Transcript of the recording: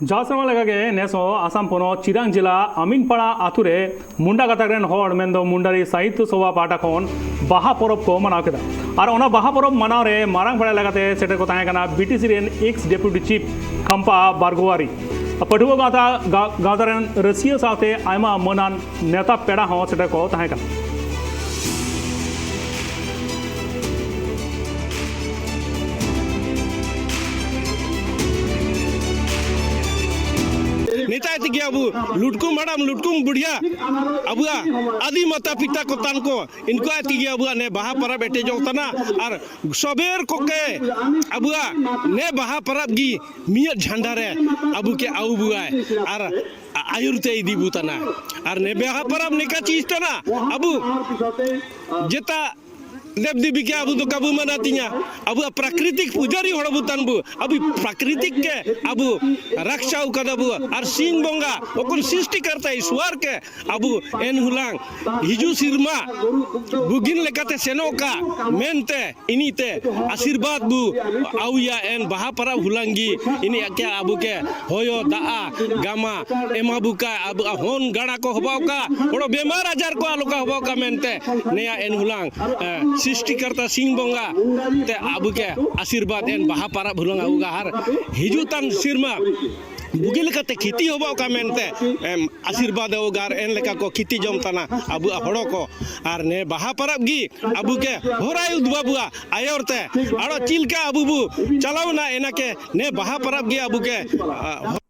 जासमा लगे नेसो आसाम पनो चिरांग जिला अमीनपाड़ा आतुरे मुंडा गातारेन हर मेंदो मुंडारी साहित्य सभा पाटा खन बाहा परब को मनाव केदा और ओना बाहा परब मनाव रे मारांग बड़ा लगाते सेटे को ताहे कना बीटीसी रेन एक्स डेप्यूटी चीफ खंपा बारगोवारी पठुआ गातारेन रसिया साथे आयमा मनान नेता पेड़ा हो सेटे को ताहे कना नेता थी अब लुटकुम बड़ाम लुटकुम बुढ़िया अब आदि माता पिता को तान को इनको थी अब ने बाहा परब एटे जोतना और सबेर को के अब ने बाहा परब गी मिया झंडा रे अब के आउ बुआय और आयुर्ते इदी बुतना और ने बाहा परब ने का चीज तना अब जेता देव देवी के अब तो कबू मनातीया अब प्राकृतिक पुजारी हड़ बुतान बु अब प्राकृतिक के अब रक्षा कदबु और सिंह बंगा ओकन सृष्टि करता ईश्वर के अब एन हुलांग हिजु सिरमा बुगिन लेकाते सेनो का मेनते इनीते आशीर्वाद बु आउया एन बाहा परब हुलांगी इनी के अब के होयो दा गामा एमा बुका अब होन गाड़ा को हबाव का बड़ो बेमार आजार को आलोका हबाव का मेनते नया एन हुलांग सृष्टिकर्ता सिंह बंगा ते अब के आशीर्वाद एन बाहा पारा भुलंग आउगा हर हिजुतान सिरमा बुगिल कते खेती होबा का मेनते आशीर्वाद होगार एन लेका को खेती जम तना अब हड़ो को आर ने बाहा परब गी अब के होराय उदबाबुआ आयोरते आरो चिलका अबुबु चलावना एना के ने बाहा परब गी अब के